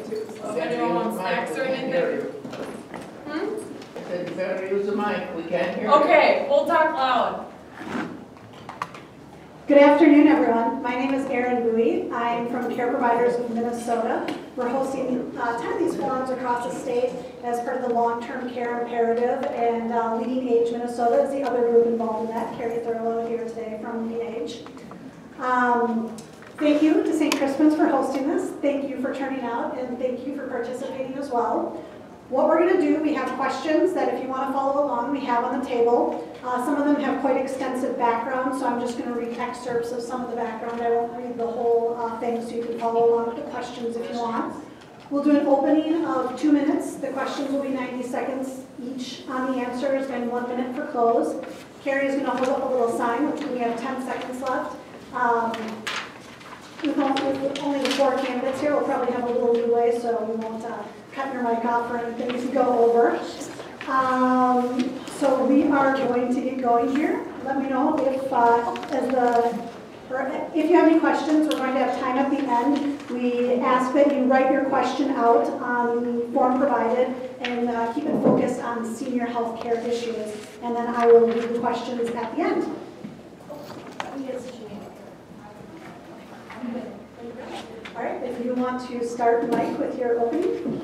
too, so if anyone wants snacks or anything. I said you better use the mic, we can't hear you. Okay, we'll talk loud. Good afternoon, everyone. My name is Erin Bowie. I'm from Care Providers of Minnesota. We're hosting 10 of these forums across the state as part of the long-term care imperative, and Leading Age Minnesota is the other group involved in that. Carrie Thurlow here today from Leading Age. Thank you to St. Crispin's for hosting this. Thank you for turning out, and thank you for participating as well. What we're going to do, we have questions that if you want to follow along, we have on the table. Some of them have quite extensive background, so I'm just going to read excerpts of some of the background. I won't read the whole thing, so you can follow along with the questions if you want. We'll do an opening of 2 minutes. The questions will be 90 seconds each on the answers and 1 minute for close. Carrie is going to hold up a little sign, which we have 10 seconds left. With only the 4 candidates here, we'll probably have a little leeway, so we won't cut your mic off or anything if you go over. So we are going to get going here. Let me know if if you have any questions. We're going to have time at the end. We ask that you write your question out on the form provided and keep it focused on senior health care issues. And then I will read the questions at the end. All right, if you want to start, Mike, with your opening.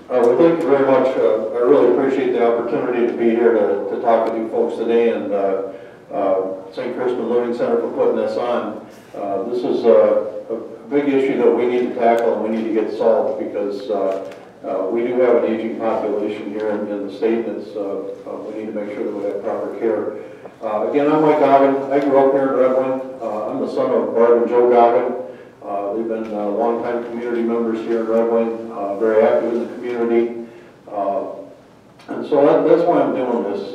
Well, thank you very much. I really appreciate the opportunity to be here to talk with you folks today, and St. Crispin Living Center for putting this on. This is a big issue that we need to tackle and we need to get solved, because we do have an aging population here in the state, and we need to make sure that we have proper care. Again, I'm Mike Goggin. I grew up here in Red Wing. I'm the son of Barb and Joe Goggin. They've been longtime community members here in Red Wing, very active in the community. And so that's why I'm doing this.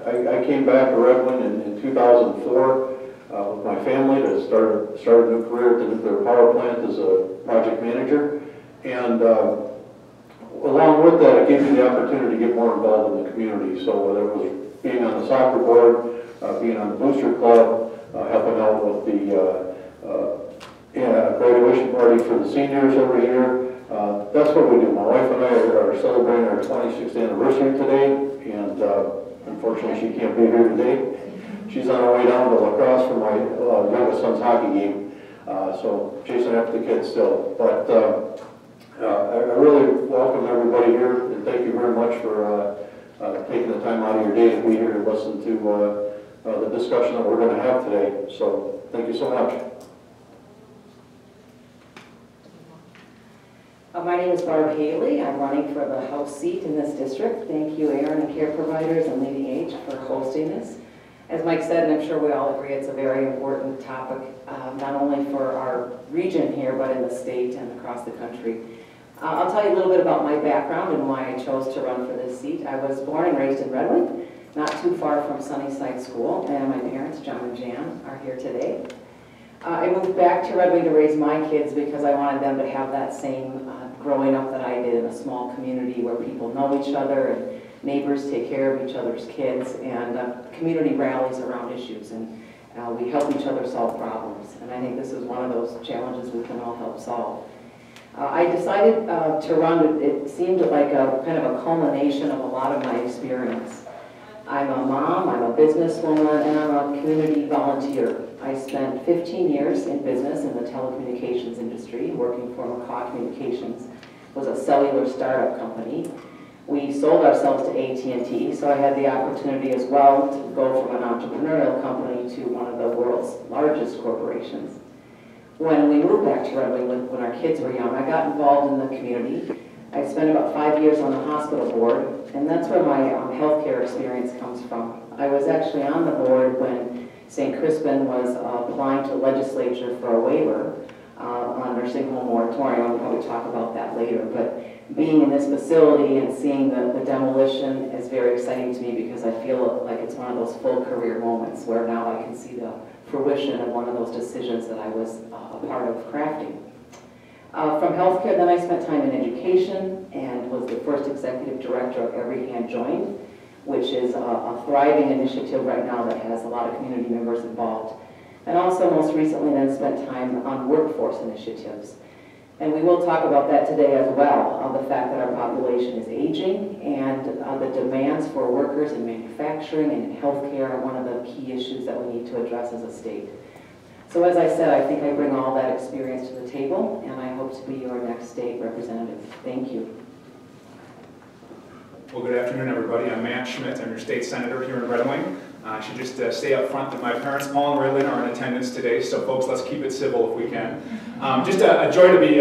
I came back to Red Wing in 2004 with my family to start a new career at the nuclear power plant as a project manager. And along with that, it gave me the opportunity to get more involved in the community. So whether it was being on the soccer board, being on the booster club, helping out with the graduation party for the seniors every year. That's what we do. My wife and I are celebrating our 26th anniversary today, and unfortunately she can't be here today. She's on her way down to lacrosse for my youngest son's hockey game, so chasing after the kids still. But I really welcome everybody here, and thank you very much for taking the time out of your day to be here to listen to the discussion that we're going to have today. So thank you so much. My name is Barb Haley. I'm running for the House seat in this district. Thank you, Erin and Care Providers and Leading Age, for hosting this. As Mike said, and I'm sure we all agree, it's a very important topic, not only for our region here, but in the state and across the country. I'll tell you a little bit about my background and why I chose to run for this seat. I was born and raised in Red Wing, not too far from Sunnyside School, and my parents, John and Jan, are here today. I moved back to Red Wing to raise my kids because I wanted them to have that same growing up that I did in a small community where people know each other and neighbors take care of each other's kids, and community rallies around issues, and we help each other solve problems. And I think this is one of those challenges we can all help solve. I decided to run. It seemed like a kind of a culmination of a lot of my experience. I'm a mom, I'm a businesswoman, and I'm a community volunteer. I spent 15 years in business in the telecommunications industry, working for McCaw Communications. It was a cellular startup company. We sold ourselves to AT&T, so I had the opportunity as well to go from an entrepreneurial company to one of the world's largest corporations. When we moved back to Red Wing, when our kids were young, I got involved in the community. I spent about 5 years on the hospital board, and that's where my healthcare experience comes from. I was actually on the board when St. Crispin was applying to the legislature for a waiver on nursing home moratorium. We'll probably talk about that later, but being in this facility and seeing the demolition is very exciting to me, because I feel like it's one of those full career moments where now I can see the fruition of one of those decisions that I was a part of crafting. From healthcare, then I spent time in education and was the first executive director of Every Hand Joined, which is a thriving initiative right now that has a lot of community members involved. And also most recently then spent time on workforce initiatives. And we will talk about that today as well, the fact that our population is aging and the demands for workers in manufacturing and healthcare are one of the key issues that we need to address as a state. So as I said, I think I bring all that experience to the table, and I hope to be your next state representative. Thank you. Well, good afternoon, everybody. I'm Matt Schmidt. I'm your state senator here in Red Wing. I should just stay up front that my parents, Paul and Raylyn, are in attendance today, so folks, let's keep it civil if we can. Just a joy to be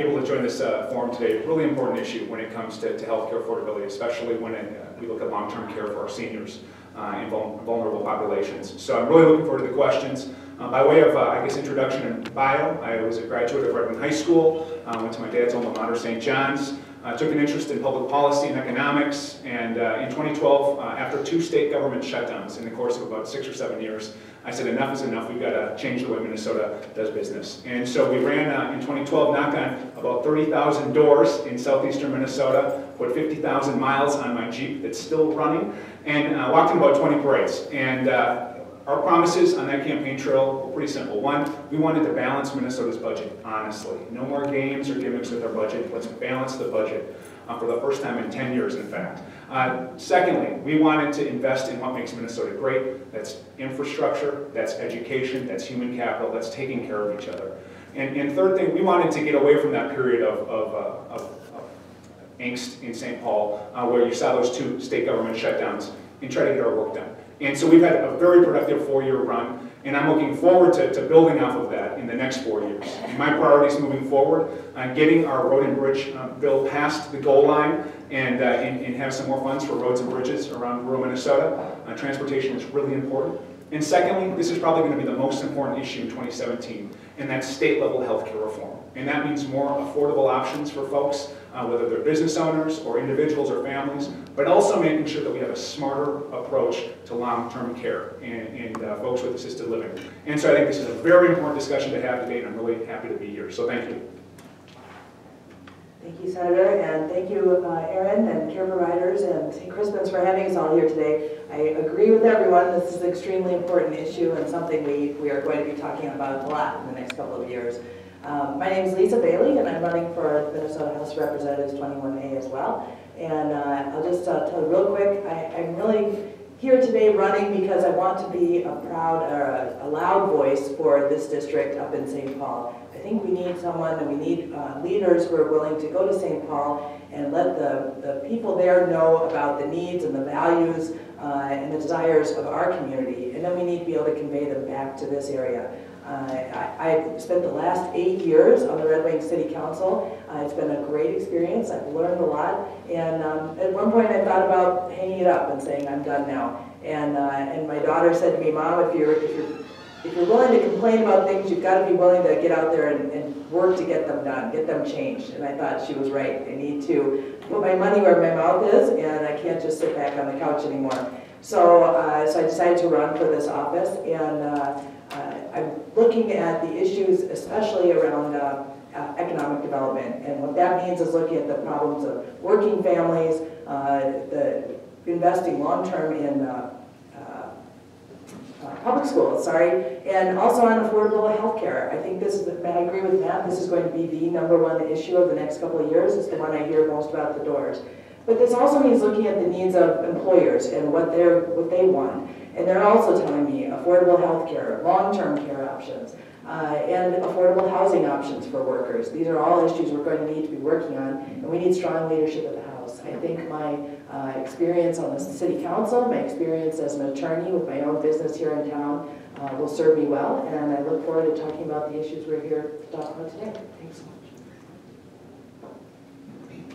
able to join this forum today. Really important issue when it comes to healthcare affordability, especially when we look at long-term care for our seniors and vulnerable populations. So I'm really looking forward to the questions. By way of, I guess, introduction and bio, I was a graduate of Red Wing High School, went to my dad's alma mater, St. John's. Took an interest in public policy and economics, and in 2012, after 2 state government shutdowns in the course of about 6 or 7 years, I said enough is enough, we've got to change the way Minnesota does business. And so we ran, in 2012, knocked on about 30,000 doors in southeastern Minnesota, put 50,000 miles on my Jeep that's still running, and walked in about 20 parades. And our promises on that campaign trail were pretty simple. One, we wanted to balance Minnesota's budget, honestly. No more games or gimmicks with our budget. Let's balance the budget for the first time in 10 years, in fact. Secondly, we wanted to invest in what makes Minnesota great. That's infrastructure, that's education, that's human capital, that's taking care of each other. And third thing, we wanted to get away from that period of angst in St. Paul, where you saw those 2 state government shutdowns, and try to get our work done. And so we've had a very productive 4-year run, and I'm looking forward to building off of that in the next 4 years. And my priorities moving forward, getting our road and bridge bill past the goal line and have some more funds for roads and bridges around rural Minnesota. Transportation is really important. And secondly, this is probably going to be the most important issue in 2017, and that's state-level healthcare reform. And that means more affordable options for folks, whether they're business owners or individuals or families, but also making sure that we have a smarter approach to long-term care and folks with assisted living. And so I think this is a very important discussion to have today, and I'm really happy to be here. So thank you. Thank you, Senator, and thank you, Aaron, and care providers, and St. Crispin's for having us all here today. I agree with everyone. This is an extremely important issue and something we are going to be talking about a lot in the next couple of years. My name is Lisa Bailey, and I'm running for Minnesota House of Representatives 21A as well. And I'll just tell you real quick, I'm really here today running because I want to be a proud, or a loud voice for this district up in St. Paul. I think we need someone, and we need leaders who are willing to go to St. Paul and let the people there know about the needs and the values and the desires of our community. And then we need to be able to convey them back to this area. I've spent the last 8 years on the Red Wing City Council. It's been a great experience. I've learned a lot. And at one point I thought about hanging it up and saying, I'm done now. And my daughter said to me, Mom, if you're willing to complain about things, you've got to be willing to get out there and work to get them done, get them changed. And I thought she was right. I need to put my money where my mouth is, and I can't just sit back on the couch anymore. So I decided to run for this office, and I'm looking at the issues, especially around economic development. And what that means is looking at the problems of working families, investing long-term in public schools, and also on affordable health care. I think this is, I agree with Matt, this is going to be the #1 issue of the next couple of years. It's the one I hear most about the doors. But this also means looking at the needs of employers and what they want. And they're also telling me affordable health care, long-term care options, and affordable housing options for workers. These are all issues we're going to need to be working on, and we need strong leadership at the House. I think my experience on the City Council, my experience as an attorney with my own business here in town will serve me well, and I look forward to talking about the issues we're here to talk about today. Thanks so much.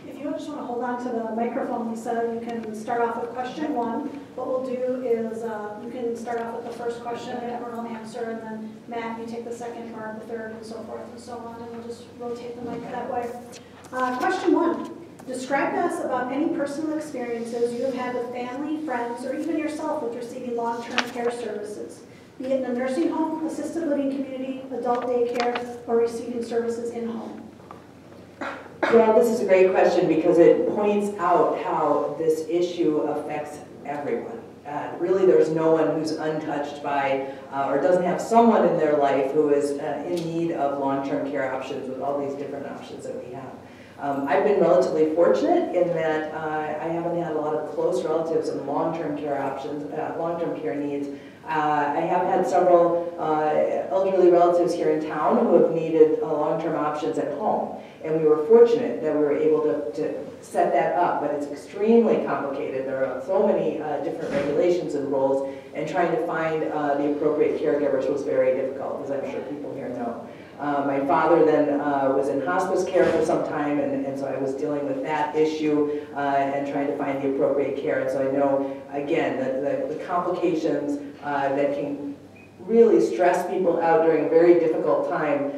If you just want to hold on to the microphone, Lisa, you can start off with question 1. What we'll do is you can start off with the first question and everyone will answer, and then Matt, you take the second, Barb the third, and so forth and so on, and we'll just rotate the mic that way. Question 1. Describe to us about any personal experiences you have had with family, friends, or even yourself with receiving long-term care services, be it in a nursing home, assisted living community, adult daycare, or receiving services in-home. Well, this is a great question because it points out how this issue affects everyone. really there's no one who's untouched by or doesn't have someone in their life who is in need of long-term care options with all these different options that we have. I've been relatively fortunate in that I haven't had a lot of close relatives in long-term care options, long-term care needs. I have had several elderly relatives here in town who have needed long-term options at home. And we were fortunate that we were able to set that up, but it's extremely complicated. There are so many different regulations and rules, and trying to find the appropriate caregivers was very difficult, as I'm sure people here know. My father then was in hospice care for some time, and so I was dealing with that issue and trying to find the appropriate care. And so I know, again, the complications that can really stress people out during a very difficult time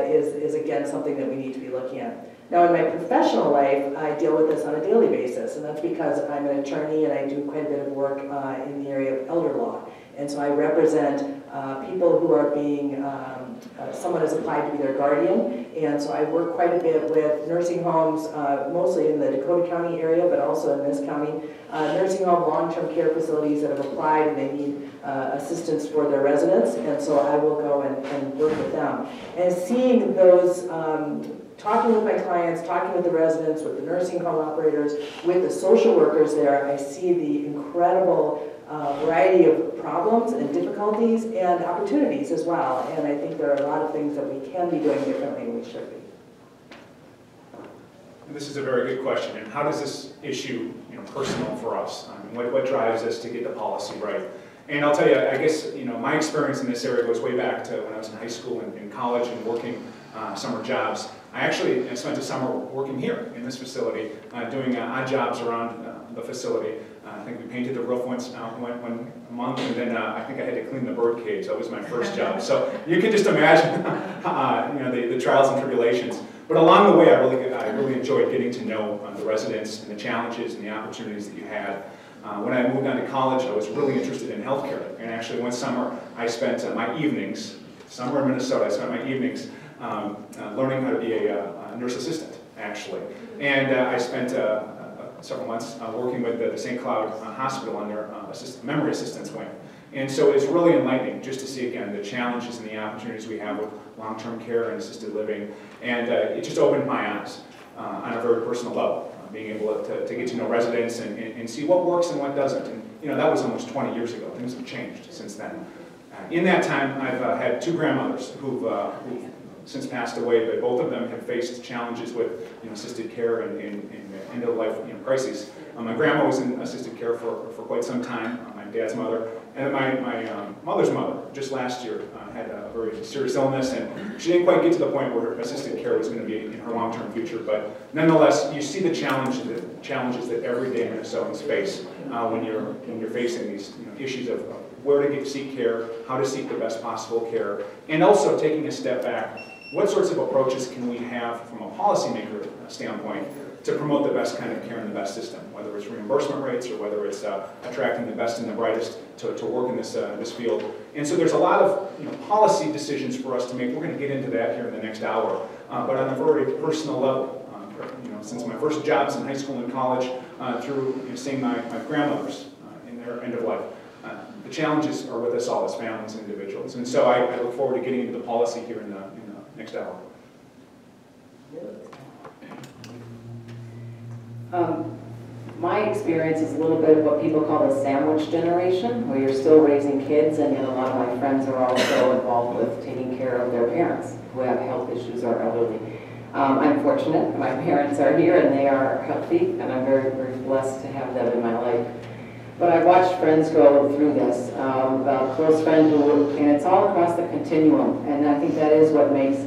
is again something that we need to be looking at. Now in my professional life, I deal with this on a daily basis, and that's because I'm an attorney and I do quite a bit of work in the area of elder law. And so I represent people who are being, someone has applied to be their guardian, and so I work quite a bit with nursing homes, mostly in the Dakota County area, but also in this county, nursing home long-term care facilities that have applied and they need assistance for their residents, and so I will go and work with them. And seeing those, talking with my clients, talking with the residents, with the nursing home operators, with the social workers there, I see the incredible variety of problems and difficulties and opportunities as well. And I think there are a lot of things that we can be doing differently than we should be. This is a very good question. And how does this issue, personal for us? What drives us to get the policy right? And I'll tell you, I guess, my experience in this area goes way back to when I was in high school and in college and working summer jobs. I actually spent a summer working here in this facility, doing odd jobs around the facility. I think we painted the roof one month, and then I think I had to clean the bird cage. That was my first job. So you can just imagine, the trials and tribulations. But along the way, I really enjoyed getting to know the residents and the challenges and the opportunities that you had. When I moved on to college, I was really interested in healthcare. And actually, one summer, I spent my evenings, somewhere in Minnesota, I spent my evenings learning how to be a nurse assistant, actually. And I spent several months working with the St. Cloud Hospital on their memory assistance wing. And so it's really enlightening just to see, again, the challenges and the opportunities we have with long-term care and assisted living. And it just opened my eyes on a very personal level, being able to get to know residents and see what works and what doesn't. And that was almost 20 years ago. Things have changed since then. In that time, I've had two grandmothers who've since passed away, but both of them have faced challenges with assisted care and end-of-life crises. My grandma was in assisted care for quite some time, my dad's mother, and my mother's mother just last year had a very serious illness, and she didn't quite get to the point where assisted care was going to be in her long-term future, but nonetheless, you see the challenges that everyday Minnesotans face when you're facing these issues of where to seek care, how to seek the best possible care, and also taking a step back. What sorts of approaches can we have from a policymaker standpoint to promote the best kind of care in the best system, whether it's reimbursement rates or whether it's attracting the best and the brightest to work in this field. And so there's a lot of policy decisions for us to make. We're going to get into that here in the next hour. But on a very personal level, since my first jobs in high school and college through seeing my grandmothers in their end of life, the challenges are with us all as families and individuals. And so I look forward to getting into the policy here in the next hour. My experience is a little bit of what people call the sandwich generation, where you're still raising kids, and yet a lot of my friends are also involved with taking care of their parents who have health issues or elderly. I'm fortunate. My parents are here and they are healthy, and I'm very, very blessed to have them in my life. But I've watched friends go through this. A close friend and it's all across the continuum, and I think that is what makes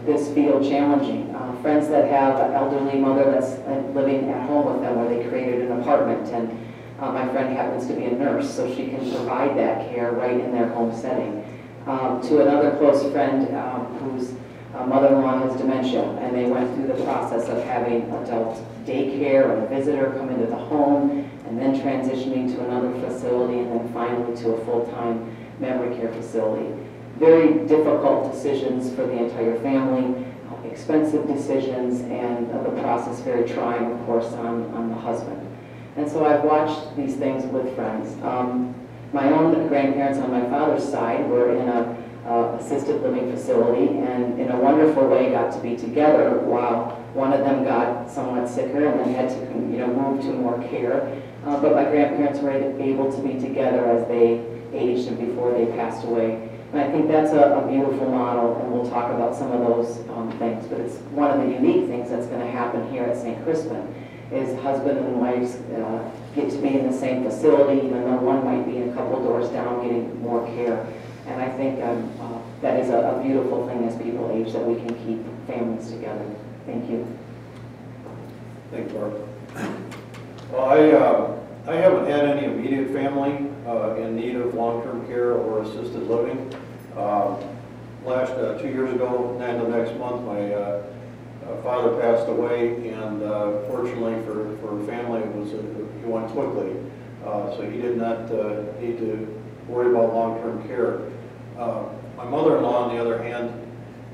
this field challenging. Friends that have an elderly mother that's living at home with them, where they created an apartment, and my friend happens to be a nurse, so she can provide that care right in their home setting. To another close friend whose mother-in-law has dementia, and they went through the process of having adult daycare and a visitor come into the home, and then transitioning to another facility, and then finally to a full-time memory care facility. Very difficult decisions for the entire family, expensive decisions, and the process very trying, of course, on the husband. And so I've watched these things with friends. My own grandparents on my father's side were in a assisted living facility, and in a wonderful way got to be together while one of them got somewhat sicker and then had to move to more care. But my grandparents were able to be together as they aged and before they passed away. And I think that's a beautiful model, and we'll talk about some of those things. But it's one of the unique things that's going to happen here at St. Crispin is husband and wives get to be in the same facility, even though one might be a couple doors down getting more care. And I think that is a beautiful thing as people age, that we can keep families together. Thank you. Thanks, Barb. Well, I haven't had any immediate family in need of long-term care or assisted living. Last 2 years ago, and the next month, my father passed away, and fortunately for family, he went quickly. So he did not need to worry about long-term care. My mother-in-law, on the other hand,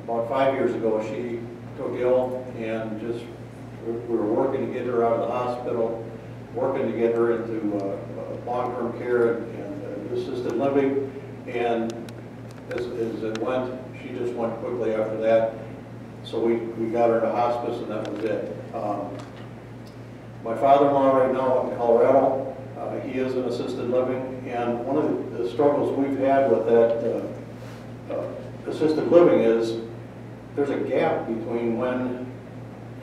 about 5 years ago, she took ill, and we were working to get her out of the hospital, working to get her into long-term care and assisted living, and as it went, she just went quickly after that. So we got her to hospice, and that was it. My father-in-law right now in Colorado, he is in assisted living, and one of the struggles we've had with that assisted living is there's a gap between when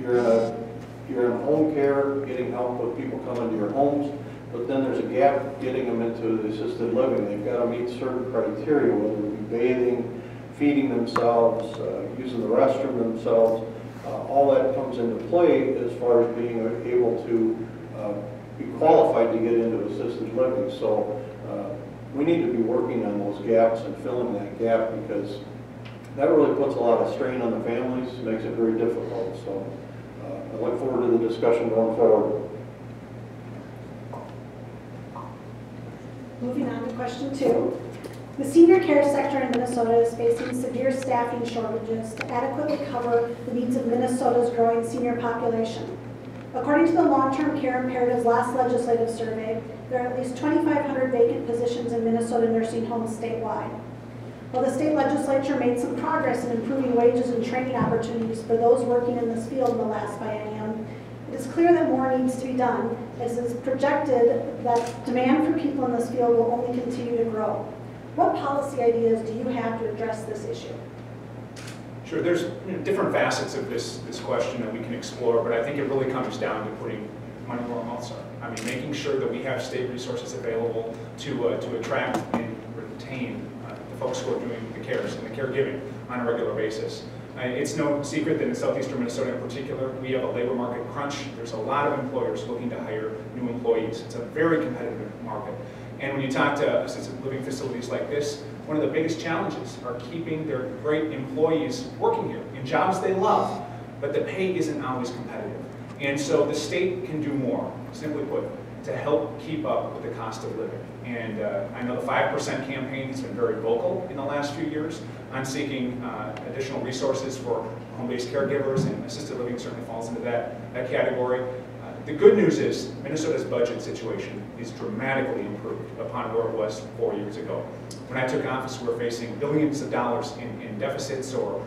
you're in home care, getting help with people coming to your homes, but then there's a gap getting them into the assisted living. They've got to meet certain criteria, whether it be bathing, feeding themselves, using the restroom themselves. All that comes into play as far as being able to be qualified to get into assisted living. So we need to be working on those gaps and filling that gap, because that really puts a lot of strain on the families, makes it very difficult. So I look forward to the discussion going forward. Moving on to question 2. The senior care sector in Minnesota is facing severe staffing shortages to adequately cover the needs of Minnesota's growing senior population. According to the Long-Term Care Imperative's last legislative survey, there are at least 2,500 vacant positions in Minnesota nursing homes statewide. While the state legislature made some progress in improving wages and training opportunities for those working in this field in the last biennium, it is clear that more needs to be done, as it is projected that demand for people in this field will only continue to grow. What policy ideas do you have to address this issue? Sure, there's different facets of this question that we can explore, but I think it really comes down to putting money where our mouths are. I mean, making sure that we have state resources available to attract and retain the folks who are doing the cares and the caregiving on a regular basis. It's no secret that in southeastern Minnesota in particular, we have a labor market crunch. There's a lot of employers looking to hire new employees. It's a very competitive market. And when you talk to assisted living facilities like this, one of the biggest challenges are keeping their great employees working here in jobs they love, but the pay isn't always competitive. And so the state can do more, simply put, to help keep up with the cost of living. And I know the 5% campaign has been very vocal in the last few years on seeking additional resources for home-based caregivers, and assisted living certainly falls into that category. The good news is Minnesota's budget situation is dramatically improved upon where it was 4 years ago. When I took office, we were facing billions of dollars in deficits or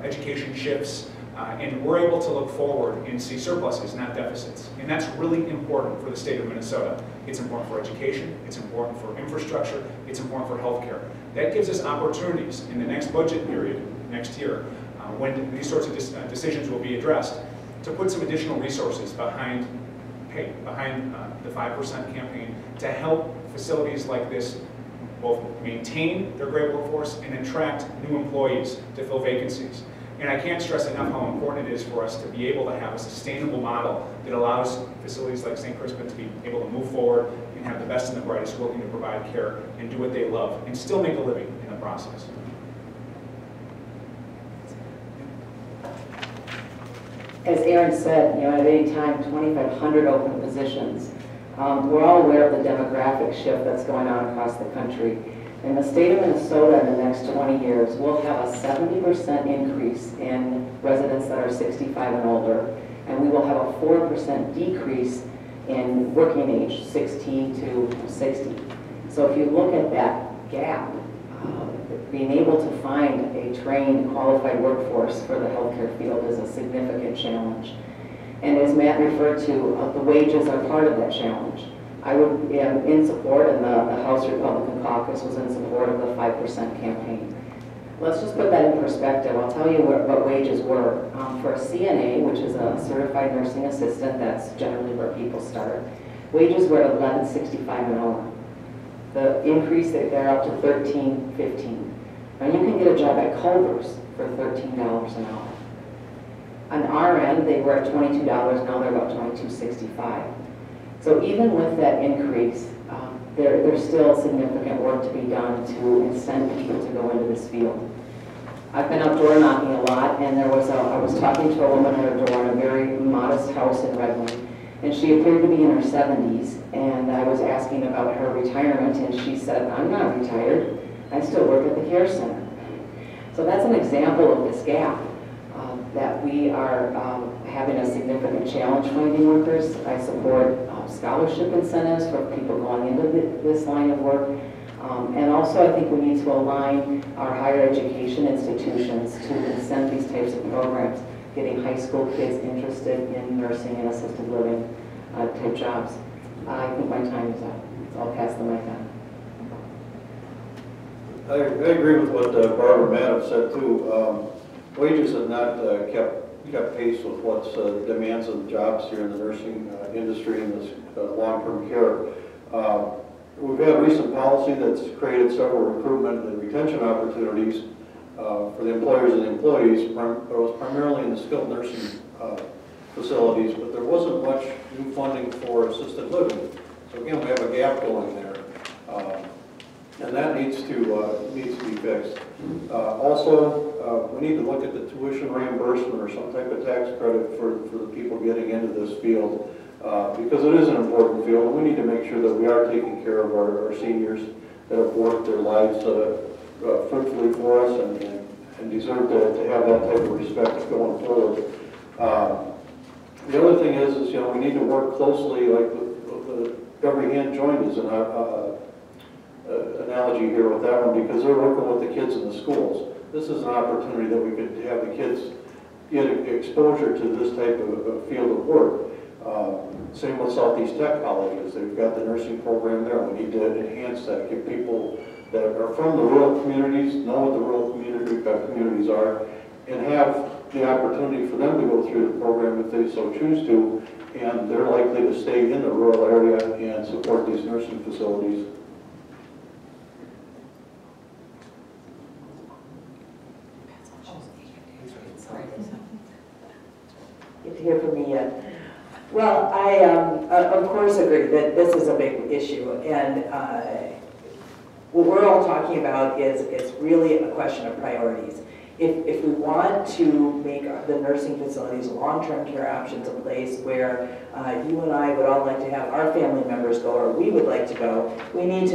education shifts, and we're able to look forward and see surpluses, not deficits. And that's really important for the state of Minnesota. It's important for education, it's important for infrastructure, it's important for healthcare. That gives us opportunities in the next budget period, next year, when these sorts of decisions will be addressed, to put some additional resources behind pay, behind the 5% campaign, to help facilities like this both maintain their great workforce and attract new employees to fill vacancies. And I can't stress enough how important it is for us to be able to have a sustainable model that allows facilities like St. Crispin to be able to move forward and have the best and the brightest working to provide care and do what they love and still make a living in the process. As Aaron said, at any time, 2,500 open positions. We're all aware of the demographic shift that's going on across the country. In the state of Minnesota, in the next 20 years, we'll have a 70% increase in residents that are 65 and older, and we will have a 4% decrease in working age, 16 to 60. So if you look at that gap, being able to find a trained, qualified workforce for the healthcare field is a significant challenge. And as Matt referred to, the wages are part of that challenge. I would am in support, and the House Republican Caucus was in support of the 5% campaign. Let's just put that in perspective. I'll tell you what wages were. For a CNA, which is a certified nursing assistant, that's generally where people start, wages were $11.65 an hour. The increase, they're up to $13.15. Now you can get a job at Culver's for $13 an hour. On RN, they were at $22, now they're about $22.65. So even with that increase, there's still significant work to be done to incent people to go into this field. I've been out door knocking a lot, and I was talking to a woman at her door in a very modest house in Redmond, and she appeared to be in her 70s, and I was asking about her retirement, and she said, "I'm not retired, I still work at the care center." So that's an example of this gap, that we are having a significant challenge finding workers. I support scholarship incentives for people going into this line of work. And also I think we need to align our higher education institutions to incent these types of programs, getting high school kids interested in nursing and assisted living type jobs. I think my time is up, so I'll pass the mic on. I agree with what Barb and Matt have said too. Wages have not kept pace with what's demands of the jobs here in the nursing industry and this long-term care. We've had recent policy that's created several recruitment and retention opportunities for the employers and the employees. It was primarily in the skilled nursing facilities, but there wasn't much new funding for assisted living. So again, we have a gap going there. And that needs to be fixed. Also, we need to look at the tuition reimbursement or some type of tax credit for the people getting into this field, because it is an important field, and we need to make sure that we are taking care of our seniors that have worked their lives fruitfully for us and deserve to have that type of respect going forward. The other thing is we need to work closely, like the Every Hand Joined is an analogy here with that one, because they're working with the kids in the schools. This is an opportunity that we could have the kids get exposure to this type of field of work. Same with Southeast Tech colleges. They've got the nursing program there. We need to enhance that, give people that are from the rural communities, know what the rural communities are, and have the opportunity for them to go through the program if they so choose to, and they're likely to stay in the rural area and support these nursing facilities. Get to hear from me yet. Well, I of course agree that this is a big issue, and what we're all talking about is really a question of priorities. If we want to make the nursing facilities long-term care options a place where you and I would all like to have our family members go, or we would like to go, we need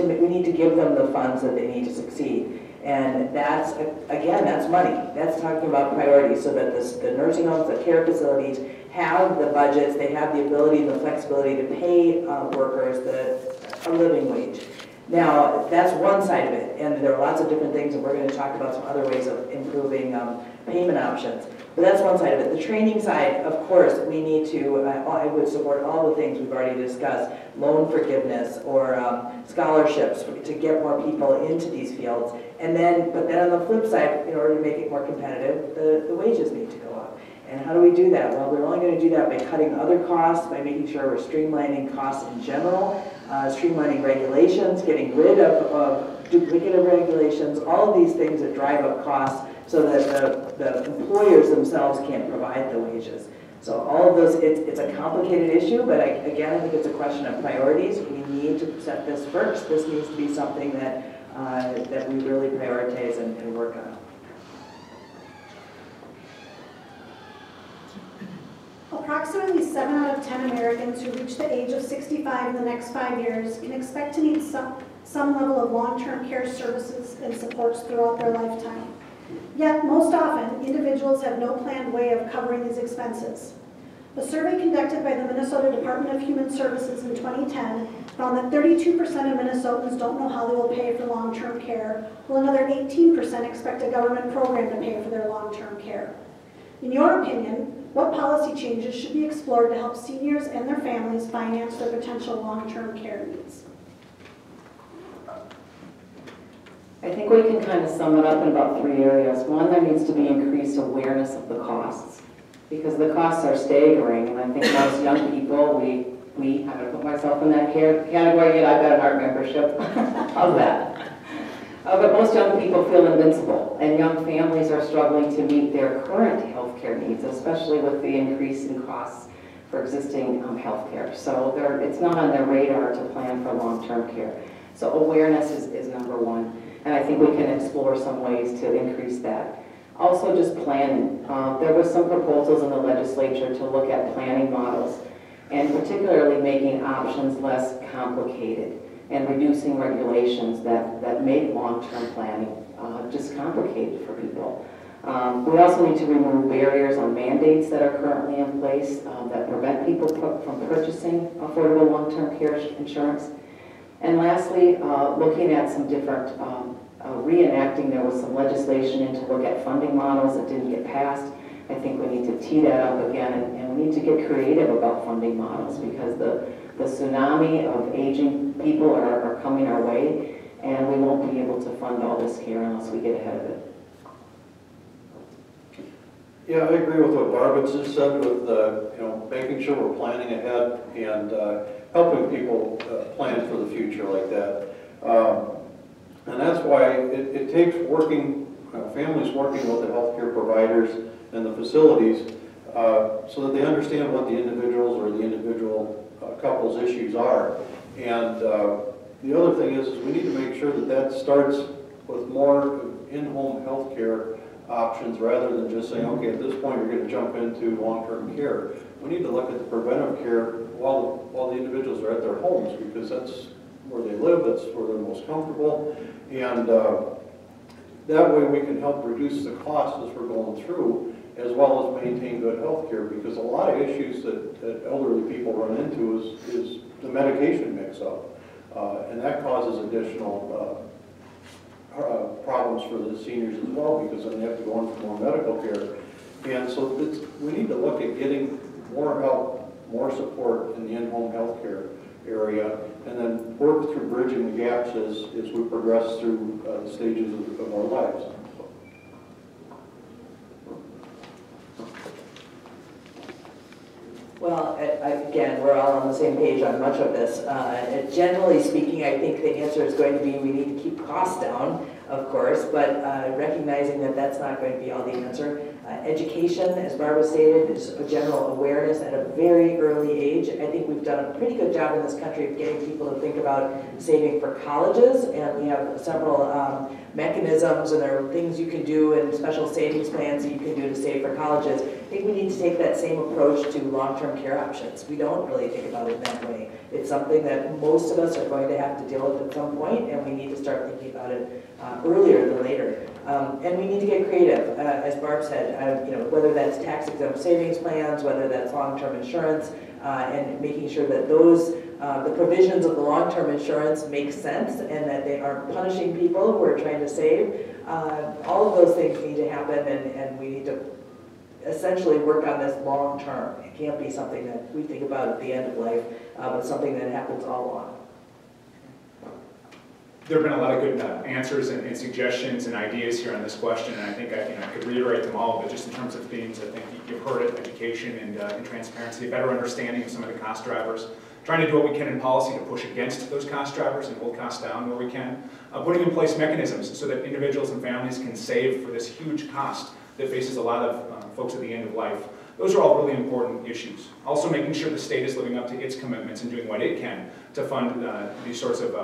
to give them the funds that they need to succeed. And that's, again, that's money. That's talking about priorities, so that the nursing homes, the care facilities have the budgets, they have the ability and the flexibility to pay workers a living wage. Now, that's one side of it, and there are lots of different things, and we're going to talk about some other ways of improving payment options. But that's one side of it. The training side, of course, we need to, I would support all the things we've already discussed, loan forgiveness or scholarships to get more people into these fields. And then, but then on the flip side, in order to make it more competitive, the wages need to go up. And how do we do that? Well, we're only going to do that by cutting other costs, by making sure we're streamlining costs in general, streamlining regulations, getting rid of duplicative regulations, all of these things that drive up costs so that the employers themselves can't provide the wages. So all of those, it's a complicated issue, but again, I think it's a question of priorities. We need to set this first. This needs to be something that we really prioritize and work on. Approximately 7 out of 10 Americans who reach the age of 65 in the next 5 years can expect to need some level of long-term care services and supports throughout their lifetime. Yet, most often, individuals have no planned way of covering these expenses. A survey conducted by the Minnesota Department of Human Services in 2010 found that 32% of Minnesotans don't know how they will pay for long-term care, while another 18% expect a government program to pay for their long-term care. In your opinion, what policy changes should be explored to help seniors and their families finance their potential long-term care needs? I think we can kind of sum it up in about 3 areas. One, there needs to be increased awareness of the costs, because the costs are staggering, and I think most young people, I'm going to put myself in that category, yet I've got an art membership. How's that? But most young people feel invincible, and young families are struggling to meet their current health care needs, especially with the increase in costs for existing health care. So it's not on their radar to plan for long-term care. So awareness is number one, and I think we can explore some ways to increase that. Also, just planning. There was some proposals in the legislature to look at planning models, and particularly making options less complicated and reducing regulations that make long-term planning just complicated for people. We also need to remove barriers on mandates that are currently in place that prevent people from purchasing affordable long-term care insurance. And lastly, looking at some different reenacting, there was some legislation in to look at funding models that didn't get passed. I think we need to tee that up again, and we need to get creative about funding models, because the tsunami of aging people are coming our way, and we won't be able to fund all this care unless we get ahead of it. Yeah, I agree with what Barb just said with making sure we're planning ahead and helping people plan for the future like that. And that's why it takes families working with the healthcare providers and the facilities so that they understand what the individuals or the individual couple's issues are. And the other thing is we need to make sure that starts with more in-home healthcare options rather than just saying, okay, at this point you're going to jump into long-term care. We need to look at the preventive care while the individuals are at their homes, because that's where they live, that's where they're most comfortable, and that way we can help reduce the cost as we're going through, as well as maintain good health care, because a lot of issues that elderly people run into is the medication mix-up, and that causes additional problems for the seniors as well, because then they have to go in for more medical care. And so we need to look at getting more help, more support in the in-home health care area, and then work through bridging the gaps as we progress through the stages of our lives. Well, again, we're all on the same page on much of this. Generally speaking, I think the answer is going to be we need to keep costs down, of course, but recognizing that that's not going to be all the answer. Education, as Barbara stated, is a general awareness at a very early age. I think we've done a pretty good job in this country of getting people to think about saving for colleges, and we have several mechanisms, and there are things you can do and special savings plans that you can do to save for colleges. I think we need to take that same approach to long-term care options. We don't really think about it that way. It's something that most of us are going to have to deal with at some point, and we need to start thinking about it earlier than later. And we need to get creative, as Barb said, whether that's tax-exempt savings plans, whether that's long-term insurance, and making sure that the provisions of the long-term insurance make sense and that they aren't punishing people who are trying to save. All of those things need to happen, and we need to essentially work on this long term. It can't be something that we think about at the end of life, but something that happens all along. There have been a lot of good answers and suggestions and ideas here on this question, and I think I could reiterate them all, but just in terms of themes, I think you've heard it: education and transparency, better understanding of some of the cost drivers, trying to do what we can in policy to push against those cost drivers and hold costs down where we can, putting in place mechanisms so that individuals and families can save for this huge cost that faces a lot of folks at the end of life. Those are all really important issues. Also making sure the state is living up to its commitments and doing what it can to fund these sorts of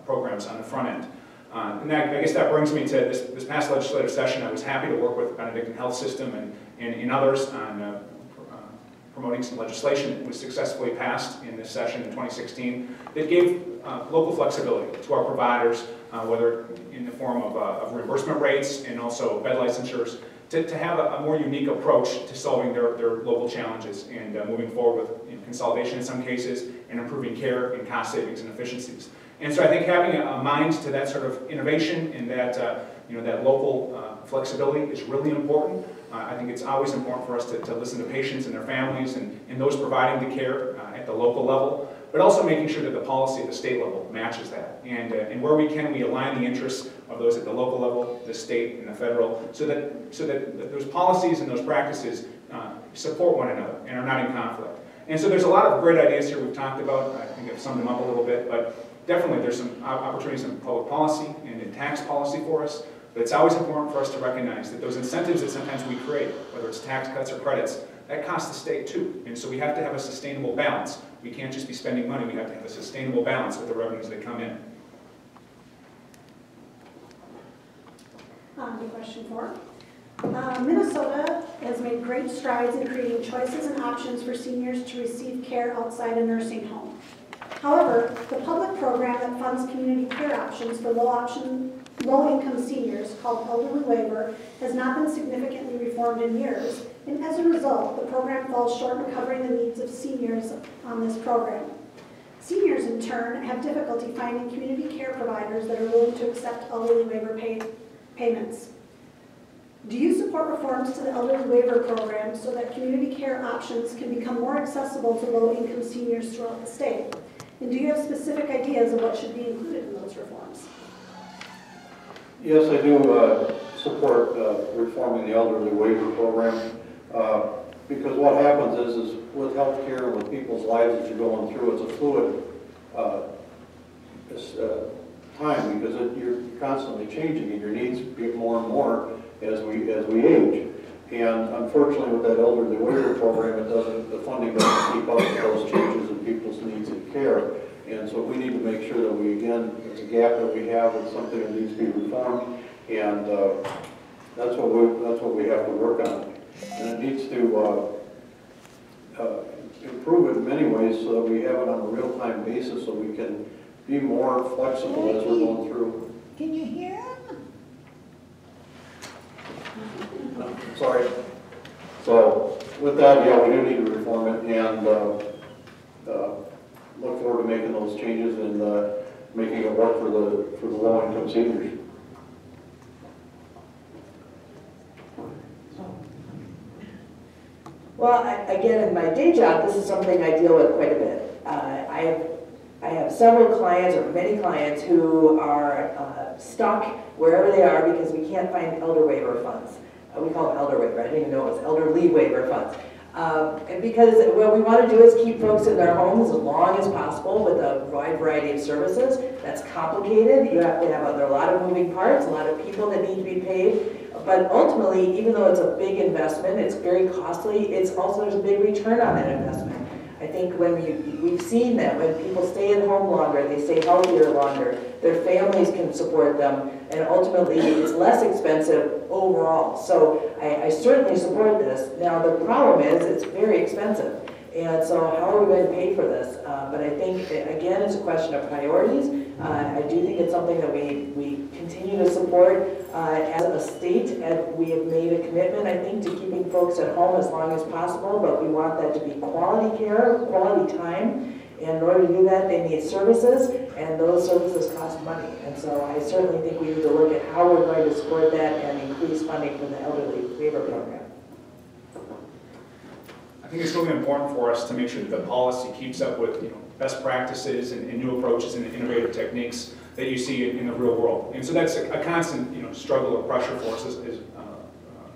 programs on the front end. And I guess that brings me to this past legislative session. I was happy to work with Benedictine Health System and others on promoting some legislation that was successfully passed in this session in 2016 that gave local flexibility to our providers, whether in the form of reimbursement rates and also bed licensures, to have a more unique approach to solving their local challenges and moving forward with consolidation in some cases and improving care and cost savings and efficiencies. And so I think having a mind to that sort of innovation and that, that local flexibility is really important. I think it's always important for us to listen to patients and their families and those providing the care at the local level, but also making sure that the policy at the state level matches that. And where we can, we align the interests of those at the local level, the state, and the federal, so that those policies and those practices support one another and are not in conflict. And so there's a lot of great ideas here we've talked about. I think I've summed them up a little bit, but definitely there's some opportunities in public policy and in tax policy for us. But it's always important for us to recognize that those incentives that sometimes we create, whether it's tax cuts or credits, that costs the state too. And so we have to have a sustainable balance. We can't just be spending money, we have to have a sustainable balance with the revenues that come in. Good question 4. Minnesota has made great strides in creating choices and options for seniors to receive care outside a nursing home. However, the public program that funds community care options for low-income seniors, called Elderly Waiver, has not been significantly reformed in years, and as a result, the program falls short in covering the needs of seniors on this program. Seniors, in turn, have difficulty finding community care providers that are willing to accept Elderly Waiver payments. Do you support reforms to the Elderly Waiver program so that community care options can become more accessible to low-income seniors throughout the state? And do you have specific ideas of what should be included in those reforms? Yes, I do support reforming the Elderly Waiver program because what happens is with health care and with people's lives that you're going through, it's a fluid time because you're constantly changing and your needs get more and more as we age. And unfortunately with that Elderly Waiver program, the funding doesn't keep up with those changes in people's needs and care. And so we need to make sure that it's a gap that we have, it's something that needs to be reformed, and that's what we have to work on. And it needs to improve it in many ways so that we have it on a real-time basis so we can be more flexible as we're going through. Can you hear him? Sorry. So with that, yeah, we do need to reform it and look forward to making those changes and making it work for the low-income seniors. Well, again, in my day job, this is something I deal with quite a bit. I have several clients, or many clients, who are stuck wherever they are because we can't find elder waiver funds. We call them elder waiver. I didn't even know it was elderly waiver funds. And because what we want to do is keep folks in their homes as long as possible with a wide variety of services. That's complicated. You have to have there are a lot of moving parts, a lot of people that need to be paid. But ultimately, even though it's a big investment, it's very costly, there's a big return on that investment. I think when we've seen that when people stay at home longer, they stay healthier longer, their families can support them, and ultimately it's less expensive overall. So I certainly support this. Now the problem is it's very expensive. And so how are we going to pay for this? But I think, again, it's a question of priorities. I do think it's something that we continue to support as a state, and we have made a commitment, I think, to keeping folks at home as long as possible, but we want that to be quality care, quality time, and in order to do that, they need services, and those services cost money. And so I certainly think we need to look at how we're going to support that and increase funding for the Elderly Waiver Program. I think it's really important for us to make sure that the policy keeps up with best practices and new approaches and innovative techniques that you see in the real world. And so that's a constant struggle or pressure for us as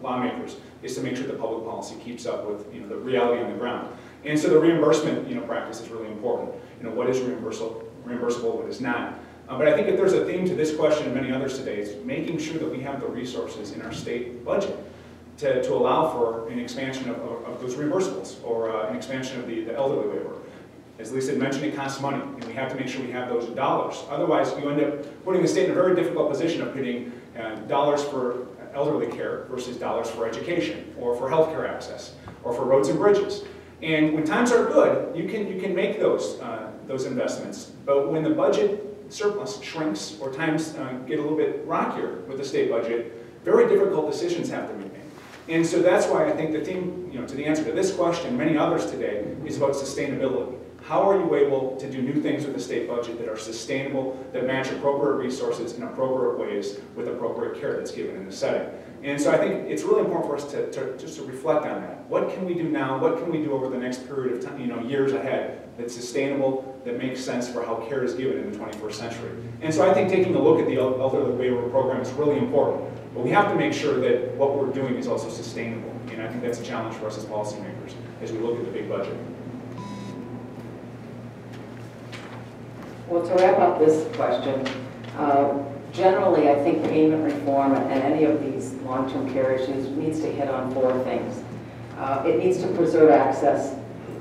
lawmakers, is to make sure the public policy keeps up with the reality on the ground. And so the reimbursement practice is really important. What is reimbursable, what is not. But I think if there's a theme to this question and many others today, it's making sure that we have the resources in our state budget to allow for an expansion of those reimbursables or an expansion of the elderly waiver. As Lisa had mentioned, it costs money, and we have to make sure we have those dollars. Otherwise, you end up putting the state in a very difficult position of putting dollars for elderly care versus dollars for education, or for healthcare access, or for roads and bridges. And when times are good, you can make those investments. But when the budget surplus shrinks, or times get a little bit rockier with the state budget, very difficult decisions have to be made. And so that's why I think the theme, to the answer to this question, many others today, is about sustainability. How are you able to do new things with the state budget that are sustainable, that match appropriate resources in appropriate ways with appropriate care that's given in the setting? And so I think it's really important for us to just to reflect on that. What can we do now? What can we do over the next period of time, years ahead, that's sustainable, that makes sense for how care is given in the 21st century? And so I think taking a look at the elderly waiver program is really important. But we have to make sure that what we're doing is also sustainable. And I think that's a challenge for us as policymakers as we look at the big budget. Well, to wrap up this question, generally I think payment reform and any of these long-term care issues needs to hit on 4 things. It needs to preserve access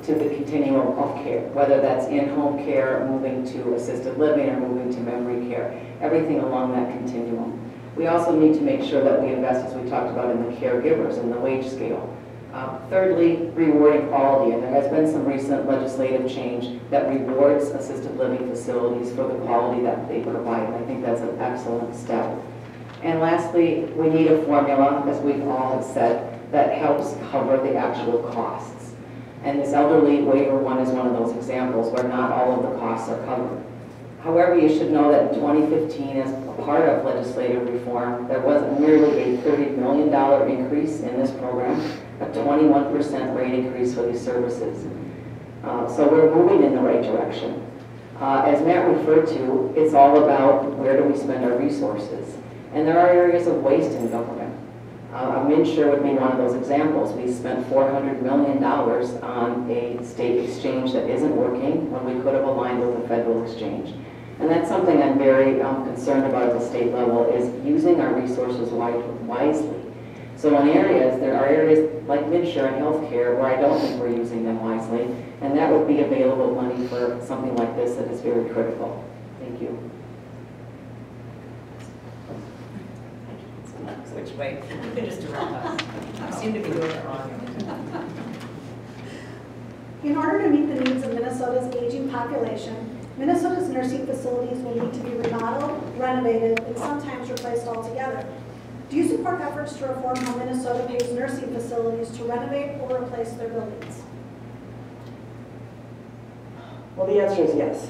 to the continuum of care, whether that's in-home care, moving to assisted living, or moving to memory care, everything along that continuum. We also need to make sure that we invest, as we talked about, in the caregivers and the wage scale. Thirdly, rewarding quality, and there has been some recent legislative change that rewards assisted living facilities for the quality that they provide, and I think that's an excellent step. And lastly, we need a formula, as we've all said, that helps cover the actual costs. And this elderly waiver one is one of those examples where not all of the costs are covered. However, you should know that in 2015, as part of legislative reform, there was nearly a $30 million increase in this program, a 21% rate increase for these services. So we're moving in the right direction. As Matt referred to, it's all about where do we spend our resources. And there are areas of waste in government. MNsure would be one of those examples. We spent $400 million on a state exchange that isn't working when we could have aligned with a federal exchange. And that's something I'm very concerned about at the state level, is using our resources wisely. So in areas, there are areas like MNsure and healthcare where I don't think we're using them wisely, and that would be available money for something like this that is very critical. Thank you. Which way? You can just direct us. I seem to be doing it wrong. In order to meet the needs of Minnesota's aging population, Minnesota's nursing facilities will need to be remodeled, renovated, and sometimes replaced altogether. Do you support efforts to reform how Minnesota pays nursing facilities to renovate or replace their buildings? Well, the answer is yes.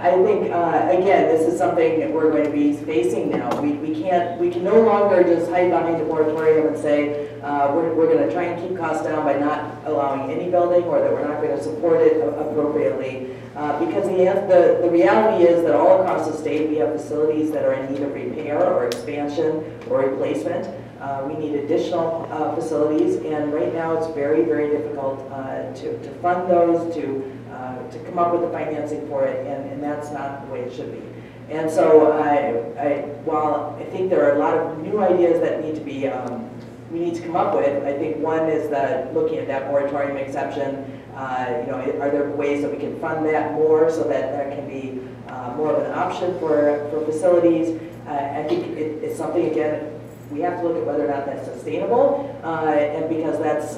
I think, again, this is something that we're going to be facing now. We can no longer just hide behind a moratorium and say we're going to try and keep costs down by not allowing any building, or that we're not going to support it appropriately. Because the reality is that all across the state we have facilities that are in need of repair or expansion or replacement. We need additional facilities, and right now it's very, very difficult to fund those, to come up with the financing for it, and that's not the way it should be. And so while I think there are a lot of new ideas that need to be, we need to come up with, I think one is that looking at that moratorium exception, are there ways that we can fund that more so that that can be more of an option for facilities? I think it's something, again, we have to look at whether or not that's sustainable, and because that's,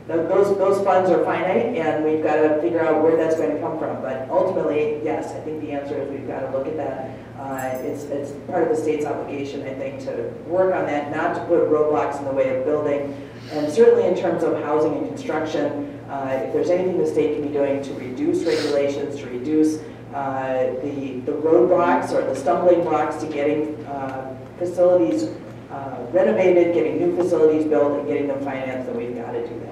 those funds are finite, and we've got to figure out where that's going to come from. But ultimately, yes, I think the answer is we've got to look at that. It's part of the state's obligation, I think, to work on that, not to put roadblocks in the way of building. And certainly in terms of housing and construction, if there's anything the state can be doing to reduce regulations, to reduce the roadblocks or the stumbling blocks to getting facilities renovated, getting new facilities built, and getting them financed, then we've got to do that.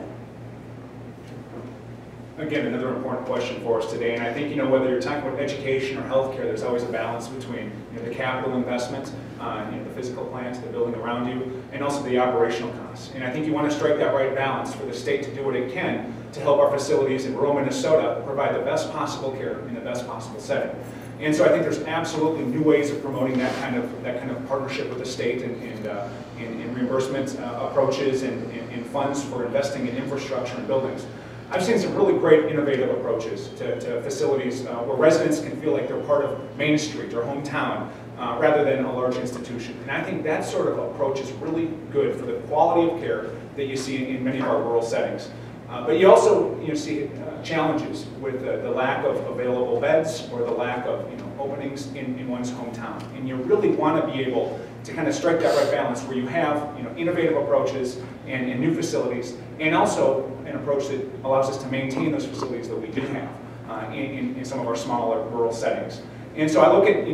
Again, another important question for us today, and I think, whether you're talking about education or healthcare, there's always a balance between the capital investment, the physical plant, the building around you, and also the operational costs. And I think you want to strike that right balance for the state to do what it can to help our facilities in rural Minnesota provide the best possible care in the best possible setting. And so I think there's absolutely new ways of promoting that kind of partnership with the state and reimbursement approaches and funds for investing in infrastructure and buildings. I've seen some really great innovative approaches to facilities where residents can feel like they're part of Main Street or hometown rather than a large institution. And I think that sort of approach is really good for the quality of care that you see in many of our rural settings. But you also see challenges with the lack of available beds or the lack of openings in one's hometown. And you really want to be able to kind of strike that right balance where you have innovative approaches and new facilities, and also an approach that allows us to maintain those facilities that we do have in some of our smaller rural settings. And so I look at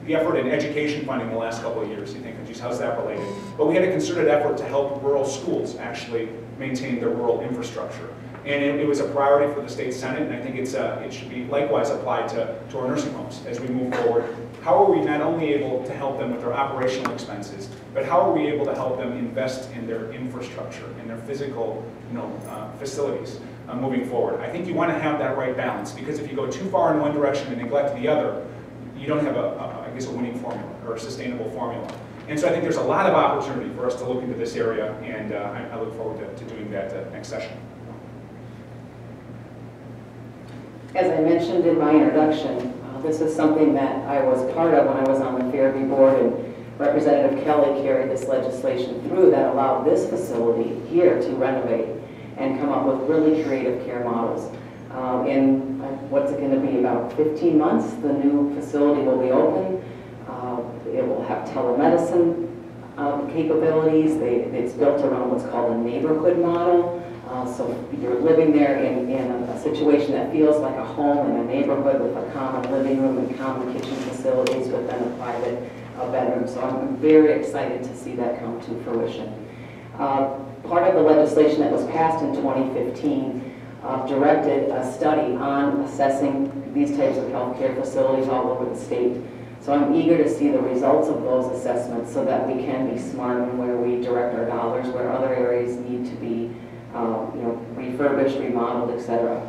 the effort in education funding the last couple of years. You think, geez, how's that related? But we had a concerted effort to help rural schools actually maintain their rural infrastructure. And it was a priority for the state Senate, and I think it should be likewise applied to our nursing homes as we move forward. How are we not only able to help them with their operational expenses, but how are we able to help them invest in their infrastructure, in their physical facilities moving forward? I think you want to have that right balance, because if you go too far in one direction and neglect the other, you don't have I guess a winning formula or a sustainable formula. And so I think there's a lot of opportunity for us to look into this area, and I look forward to doing that next session. As I mentioned in my introduction, this is something that I was part of when I was on the Fairview board, and Representative Kelly carried this legislation through that allowed this facility here to renovate and come up with really creative care models. In what's it going to be, about 15 months, the new facility will be open. It will have telemedicine capabilities. It's built around what's called a neighborhood model. So you're living there in a situation that feels like a home in a neighborhood with a common living room and common kitchen facilities with then a private bedroom. So I'm very excited to see that come to fruition. Part of the legislation that was passed in 2015 directed a study on assessing these types of healthcare facilities all over the state. So I'm eager to see the results of those assessments so that we can be smart in where we direct our dollars, where other areas need to be refurbished, remodeled, etc.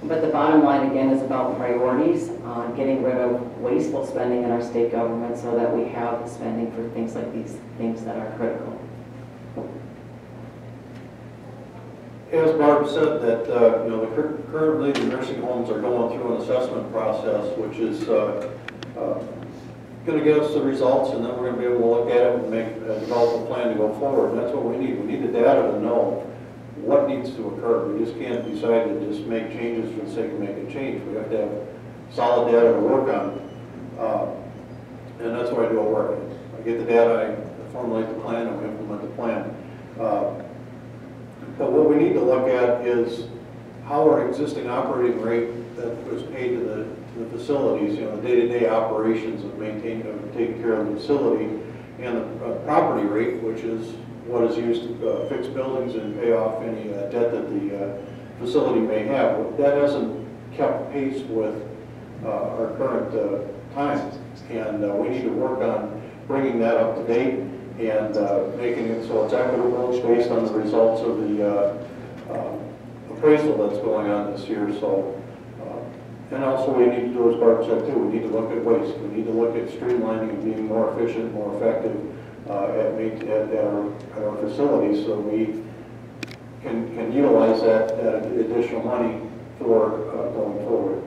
But the bottom line again is about priorities, getting rid of wasteful spending in our state government so that we have spending for things like these things that are critical. As Barb said, that currently the nursing homes are going through an assessment process, which is going to give us the results, and then we're going to be able to look at it and develop a plan to go forward. And that's what we need. We need the data to know what needs to occur. We just can't decide to just make changes for the sake of making change. We have to have solid data to work on, and that's what I do at work. I get the data, I formulate the plan, and we implement the plan. But what we need to look at is how our existing operating rate that was paid to the facilities, the day-to-day operations of maintaining, taking care of the facility, and the property rate, which is what is used to fix buildings and pay off any debt that the facility may have. That hasn't kept pace with our current times, and we need to work on bringing that up to date and making it so it's equitable based on the results of the appraisal that's going on this year. So, and also we need to do, as Barb said too, we need to look at waste. We need to look at streamlining and being more efficient, more effective at our facilities, so we can utilize that additional money for going forward.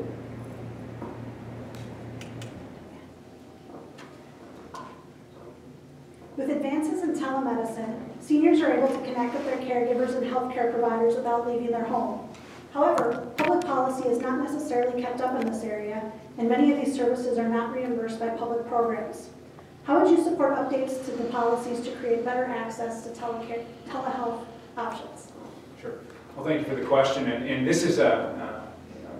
With advances in telemedicine, seniors are able to connect with their caregivers and healthcare providers without leaving their home. However, public policy is not necessarily kept up in this area, and many of these services are not reimbursed by public programs. How would you support updates to the policies to create better access to telehealth options? Sure. Well, thank you for the question. And this is a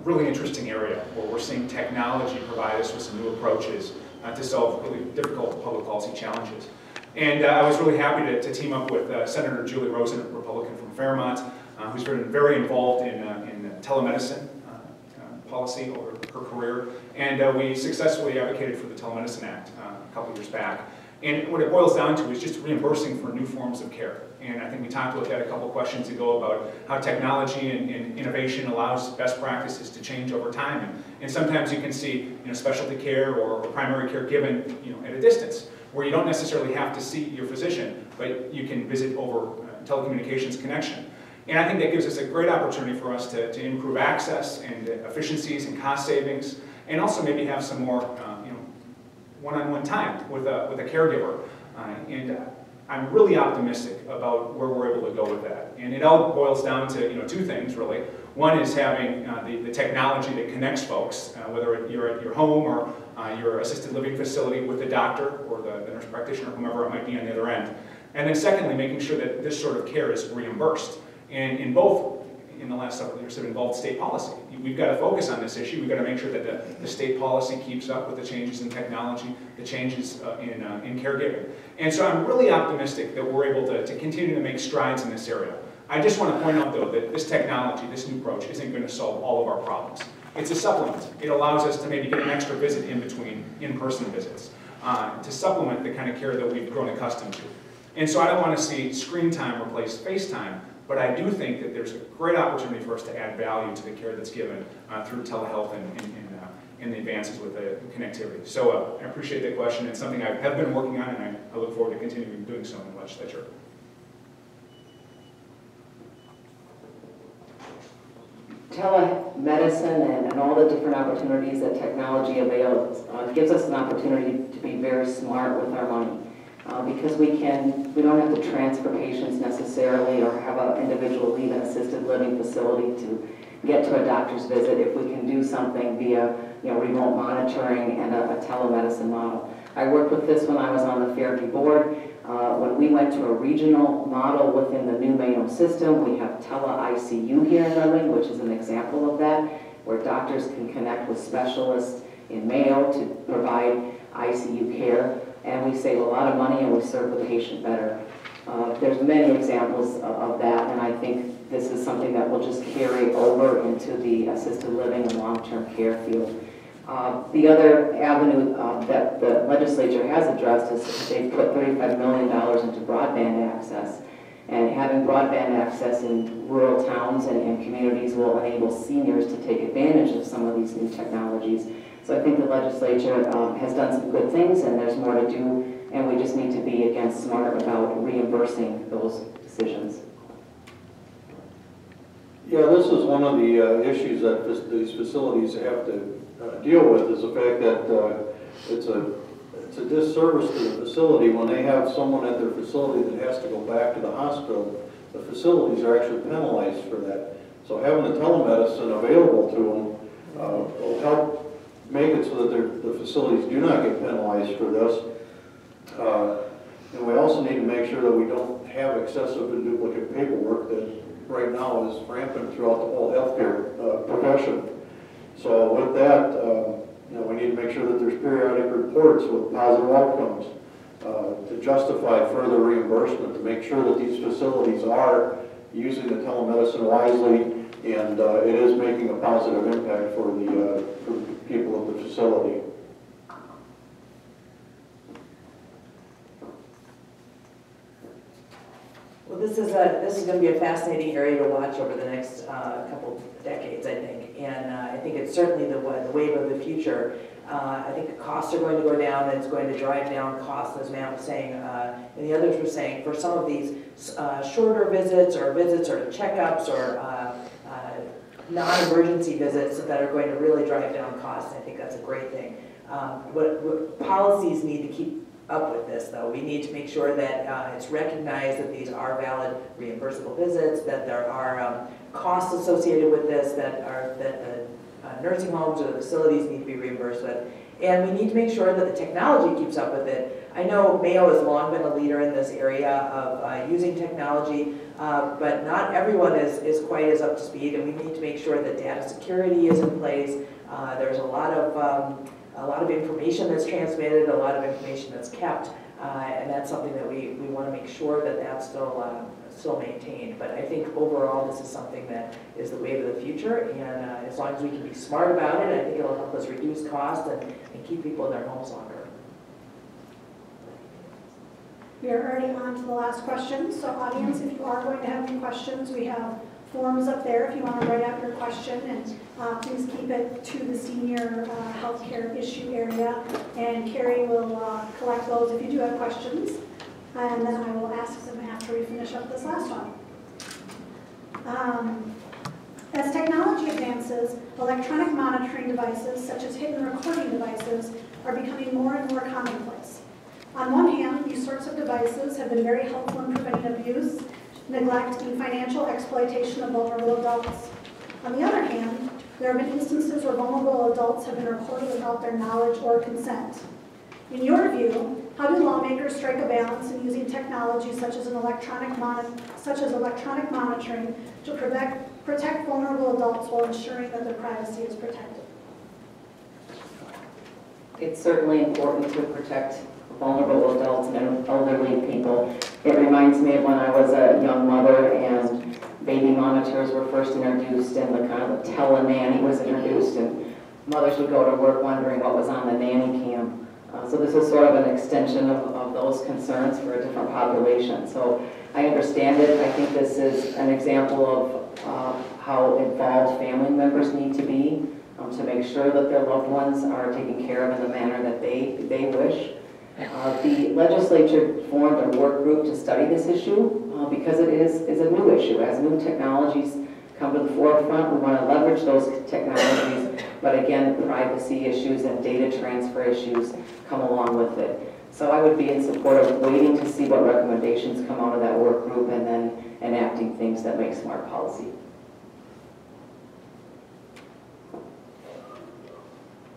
really interesting area where we're seeing technology provide us with some new approaches to solve really difficult public policy challenges. And I was really happy to team up with Senator Julie Rosen, a Republican from Fairmont, who's been very involved in telemedicine policy over her career. And we successfully advocated for the Telemedicine Act a couple years back. And what it boils down to is just reimbursing for new forms of care. And I think we talked about that a couple questions ago about how technology and innovation allows best practices to change over time. And sometimes you can see specialty care or primary care given at a distance, where you don't necessarily have to see your physician, but you can visit over telecommunications connection. And I think that gives us a great opportunity for us to improve access and efficiencies and cost savings, and also maybe have some more one-on-one time with a caregiver. And I'm really optimistic about where we're able to go with that. And it all boils down to two things, really. One is having the technology that connects folks, whether you're at your home or your assisted living facility with the doctor or the nurse practitioner, whomever it might be on the other end. And then secondly, making sure that this sort of care is reimbursed. And in both, in the last several years, have involved state policy. We've got to focus on this issue. We've got to make sure that the state policy keeps up with the changes in technology, the changes in caregiving. And so I'm really optimistic that we're able to continue to make strides in this area. I just want to point out, though, that this technology, this new approach, isn't going to solve all of our problems. It's a supplement. It allows us to maybe get an extra visit in between in-person visits to supplement the kind of care that we've grown accustomed to. And so I don't want to see screen time replace FaceTime, but I do think that there's a great opportunity for us to add value to the care that's given through telehealth and the advances with the connectivity. So I appreciate the question. It's something I have been working on, and I look forward to continuing doing so in the legislature. Telemedicine and all the different opportunities that technology avails gives us an opportunity to be very smart with our money. Because we don't have to transfer patients necessarily or have an individual leave an assisted living facility to get to a doctor's visit if we can do something via remote monitoring and a telemedicine model. I worked with this when I was on the Fairview board. When we went to a regional model within the new Mayo system, we have tele-ICU here in Redmond, which is an example of that, where doctors can connect with specialists in Mayo to provide ICU care. And we save a lot of money and we serve the patient better. There's many examples of that, and I think this is something that will just carry over into the assisted living and long-term care field. The other avenue that the legislature has addressed is they've put $35 million into broadband access. And having broadband access in rural towns and communities will enable seniors to take advantage of some of these new technologies. So I think the legislature has done some good things, and there's more to do, and we just need to be, again, smart about reimbursing those decisions. Yeah, this is one of the issues that these facilities have to deal with, is the fact that it's a disservice to the facility when they have someone at their facility that has to go back to the hospital. The facilities are actually penalized for that. So having the telemedicine available to them will help make it so that the facilities do not get penalized for this. And we also need to make sure that we don't have excessive and duplicate paperwork that right now is rampant throughout the whole healthcare profession. So with that, we need to make sure that there's periodic reports with positive outcomes to justify further reimbursement, to make sure that these facilities are using the telemedicine wisely and it is making a positive impact for the people of the facility. Well, this is going to be a fascinating area to watch over the next couple decades, I think, and I think it's certainly the wave of the future. I think the costs are going to go down, and it's going to drive down costs, as Matt was saying, and the others were saying, for some of these shorter visits or checkups or non-emergency visits that are going to really drive down costs. I think that's a great thing. What policies need to keep up with this, though. We need to make sure that it's recognized that these are valid reimbursable visits, that there are costs associated with this, that the nursing homes or the facilities need to be reimbursed with. And we need to make sure that the technology keeps up with it. I know Mayo has long been a leader in this area of using technology, but not everyone is quite as up to speed, and we need to make sure that data security is in place. There's a lot of information that's transmitted, a lot of information that's kept, and that's something that we want to make sure that that's still maintained. But I think overall this is something that is the wave of the future, and as long as we can be smart about it, I think it'll help us reduce costs and keep people in their homes longer. We are already on to the last question, so audience, if you are going to have any questions, we have forms up there if you want to write out your question, and please keep it to the senior healthcare issue area, and Carrie will collect those if you do have questions, and then I will ask them after we finish up this last one. As technology advances, electronic monitoring devices such as hidden recording devices are becoming more and more commonplace. On one hand, these sorts of devices have been very helpful in preventing abuse, neglect, and financial exploitation of vulnerable adults. On the other hand, there have been instances where vulnerable adults have been recorded without their knowledge or consent. In your view, how do lawmakers strike a balance in using technology such as electronic monitoring to protect vulnerable adults while ensuring that their privacy is protected? It's certainly important to protect vulnerable adults and elderly people. It reminds me of when I was a young mother and baby monitors were first introduced and the kind of tele-nanny was introduced, and mothers would go to work wondering what was on the nanny cam. So this is sort of an extension of those concerns for a different population. So I understand it. I think this is an example of how involved family members need to be to make sure that their loved ones are taken care of in the manner that they wish. The legislature formed a work group to study this issue because it is a new issue. As new technologies come to the forefront, we want to leverage those technologies, but again, privacy issues and data transfer issues come along with it. So I would be in support of waiting to see what recommendations come out of that work group and then enacting things that make smart policy.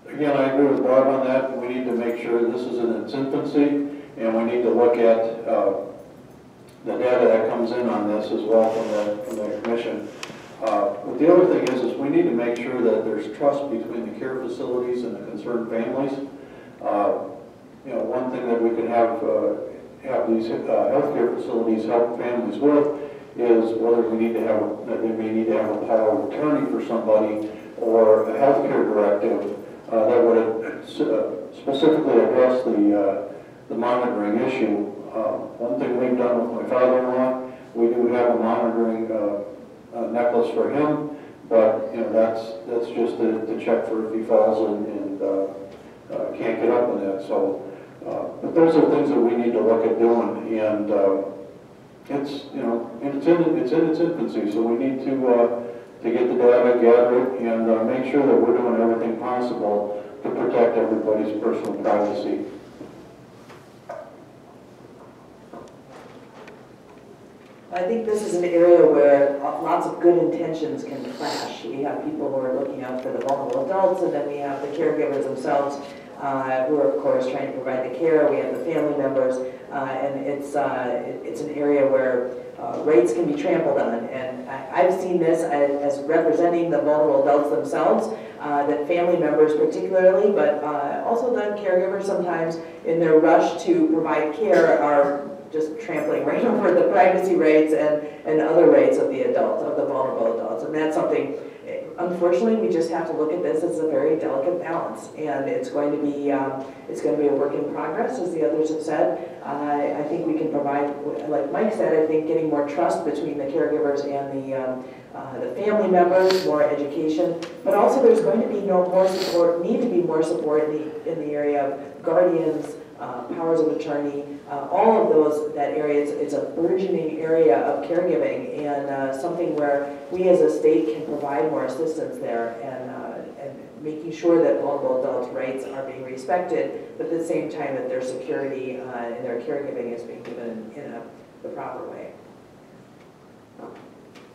Again, I agree with Barb on that. We need to make sure this is in its infancy, and we need to look at the data that comes in on this as well from the commission. But the other thing is we need to make sure that there's trust between the care facilities and the concerned families. You know, one thing that we can have these healthcare facilities help families with is whether we need to have they may need to have a power of attorney for somebody or a healthcare directive that would specifically address the monitoring issue. One thing we've done with my father-in-law, we do have a monitoring necklace for him, but you know that's just to check for if he falls and can't get up on that. So, but those are things that we need to look at doing, and it's it's in its infancy, so we need to get the data, gather it, and make sure that we're doing everything possible to protect everybody's personal privacy. I think this is an area where lots of good intentions can clash. We have people who are looking out for the vulnerable adults, and then we have the caregivers themselves who are, of course, trying to provide the care. We have the family members, and it's an area where rights can be trampled on. And I've seen this as representing the vulnerable adults themselves, that family members particularly, but also the caregivers sometimes in their rush to provide care are just trampling right over the privacy rights and other rights of the adults, of the vulnerable adults. And that's something, unfortunately, we just have to look at this as a very delicate balance. And it's going to be a work in progress, as the others have said. I think we can provide, like Mike said, I think getting more trust between the caregivers and the family members, more education, but also there's going to be need to be more support in the area of guardians, powers of attorney, all of that area. It's a burgeoning area of caregiving, and something where we as a state can provide more assistance there, and making sure that vulnerable adults' rights are being respected, but at the same time that their security and their caregiving is being given in the proper way.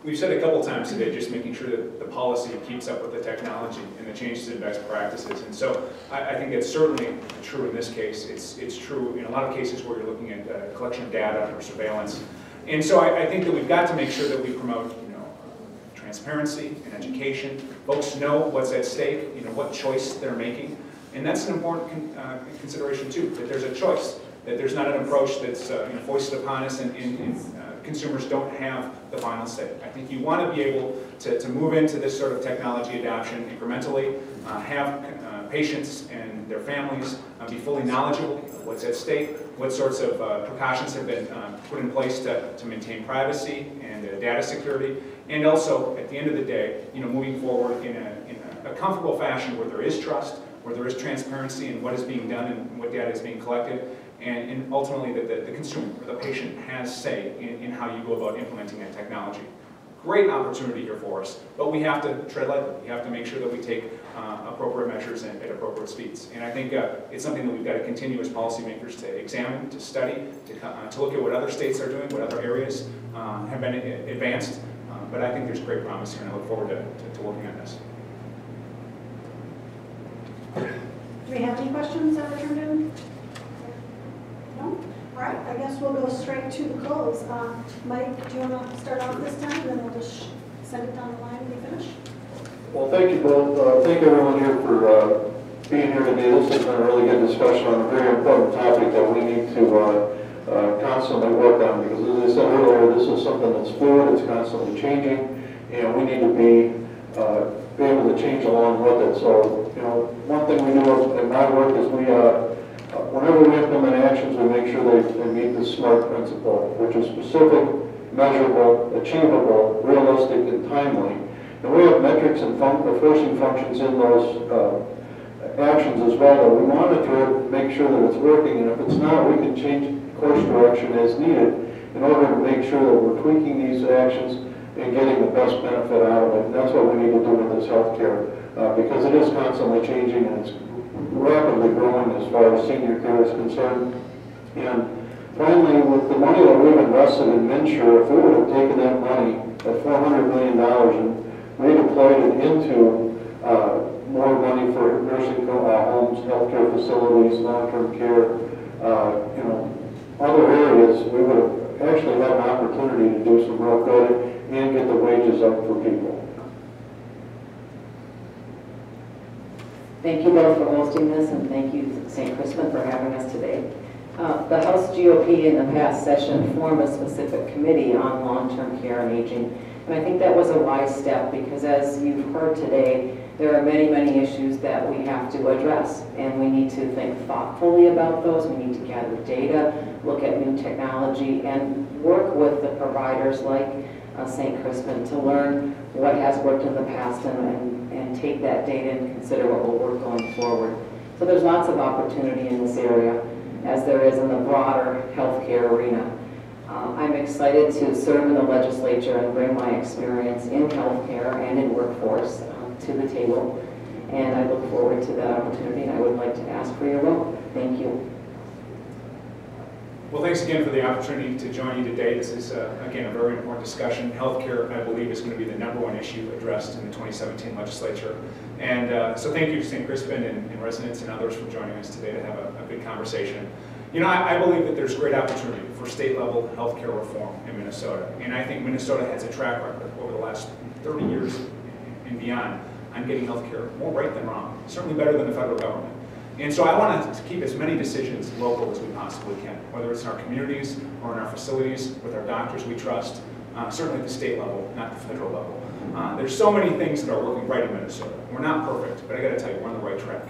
We've said a couple times today, just making sure that the policy keeps up with the technology and the changes in best practices. And so I think it's certainly true in this case. It's true in a lot of cases where you're looking at collection of data or surveillance. And so I think that we've got to make sure that we promote, transparency and education. Folks know what's at stake, what choice they're making. And that's an important consideration too, that there's a choice, that there's not an approach that's foisted upon us and consumers don't have the final say. I think you want to be able to move into this sort of technology adoption incrementally, have patients and their families be fully knowledgeable of what's at stake, what sorts of precautions have been put in place to maintain privacy and data security, and also, at the end of the day, moving forward in a comfortable fashion where there is trust, where there is transparency in what is being done and what data is being collected, and ultimately that the consumer or the patient has say in how you go about implementing that technology. Of great opportunity here for us, but we have to tread lightly. We have to make sure that we take appropriate measures at appropriate speeds. And I think it's something that we've got to continue as policymakers to examine, to study, to look at what other states are doing, what other areas have been advanced. But I think there's great promise here, and I look forward to working on this. Do we have any questions that were turned in? No? All right, I guess we'll go straight to the close. Mike, do you want to start off this time, and then we'll just send it down the line when we finish? Well, thank you both. Thank everyone here for being here today. This has been a really good discussion on a very important topic that we need to constantly work on, because as I said earlier, this is something that's fluid, it's constantly changing, and we need to be able to change along with it. So, you know, one thing we do in my work is whenever we implement actions, we make sure they meet the SMART principle, which is specific, measurable, achievable, realistic, and timely. And we have metrics and forcing functions in those actions as well that we monitor it, make sure that it's working, and if it's not, we can change course direction as needed in order to make sure that we're tweaking these actions and getting the best benefit out of it. And that's what we need to do with this healthcare, because it is constantly changing and it's rapidly growing as far as senior care is concerned. And finally, with the money that we've invested in MNsure, if we would have taken that money, that $400 million, and redeployed it into more money for nursing homes, healthcare facilities, long-term care, you know, other areas, we would have actually had an opportunity to do some real good and get the wages up for people. Thank you both for hosting this, and thank you, St. Crispin, for having us today. The House GOP in the past session formed a specific committee on long-term care and aging, and I think that was a wise step, because as you've heard today, there are many, many issues that we have to address, and we need to think thoughtfully about those. We need to gather data, look at new technology, and work with the providers like St. Crispin to learn what has worked in the past and take that data and consider what will work going forward. So there's lots of opportunity in this area, as there is in the broader healthcare arena. I'm excited to serve in the legislature and bring my experience in healthcare and in workforce to the table, and I look forward to that opportunity, and I would like to ask for your vote. Thank you. Well, thanks again for the opportunity to join you today. This is, again, a very important discussion. Healthcare, I believe, is going to be the #1 issue addressed in the 2017 legislature. And so thank you, St. Crispin and residents and others for joining us today to have a good conversation. You know, I believe that there's great opportunity for state-level healthcare reform in Minnesota. And I think Minnesota has a track record over the last 30 years and beyond on getting healthcare more right than wrong, certainly better than the federal government. And so I want to keep as many decisions local as we possibly can, whether it's in our communities or in our facilities with our doctors we trust, certainly at the state level, not the federal level. There's so many things that are working right in Minnesota. We're not perfect, but I got to tell you, we're on the right track.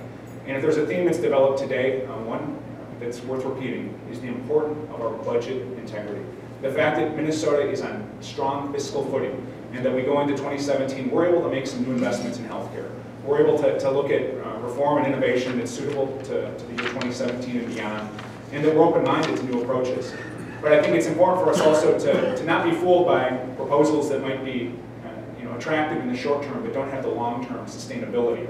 And if there's a theme that's developed today, one that's worth repeating is the importance of our budget integrity. The fact that Minnesota is on strong fiscal footing and that we go into 2017, we're able to make some new investments in healthcare. We're able to look at reform and innovation that's suitable to the year 2017 and beyond, and that we're open-minded to new approaches. But I think it's important for us also to not be fooled by proposals that might be attractive in the short term but don't have the long-term sustainability.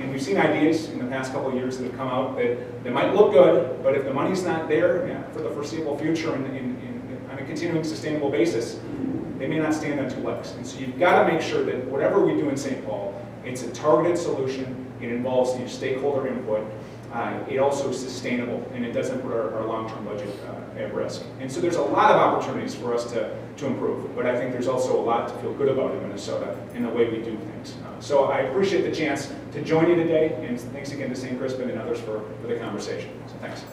And we've seen ideas in the past couple of years that have come out that might look good, but if the money's not there for the foreseeable future on a continuing sustainable basis, they may not stand on two legs. And so you've got to make sure that whatever we do in St. Paul, it's a targeted solution, it involves stakeholder input, it also is sustainable, and it doesn't put our long-term budget at risk. And so there's a lot of opportunities for us to improve, but I think there's also a lot to feel good about in Minnesota in the way we do things. So I appreciate the chance to join you today, and thanks again to St. Crispin and others for the conversation. So thanks.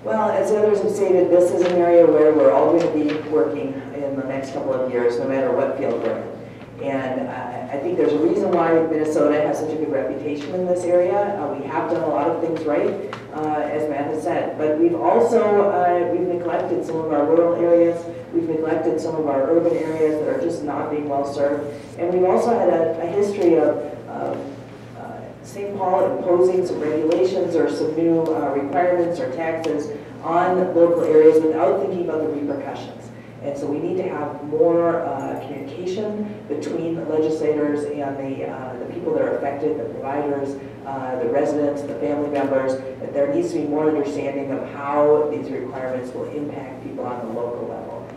Well, as others have stated, this is an area where we're all going to be working in the next couple of years, no matter what field we're in. And I think there's a reason why Minnesota has such a good reputation in this area. We have done a lot of things right, as Matt has said, but we've also we've neglected some of our rural areas. We've neglected some of our urban areas that are just not being well served. And we've also had a history of St. Paul imposing some regulations or some new requirements or taxes on local areas without thinking about the repercussions. And so we need to have more communication between the legislators and the people that are affected, the providers, the residents, the family members. That there needs to be more understanding of how these requirements will impact people on the local level.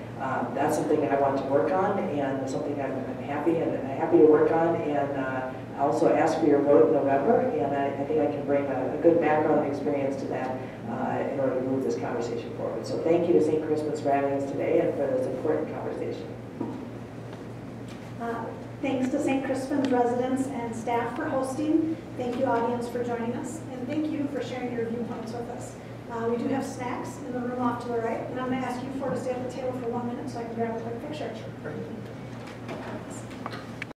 That's something I want to work on, and something I'm happy to work on. And I also ask for your vote in November, and I think I can bring a good background and experience to that in order to move this conversation forward. So thank you to St. Crispin's for having us today and for this important conversation. Thanks to St. Crispin's residents and staff for hosting. Thank you, audience, for joining us. And thank you for sharing your viewpoints with us. We do have snacks in the room off to the right, and I'm going to ask you four to stay at the table for 1 minute so I can grab a quick picture.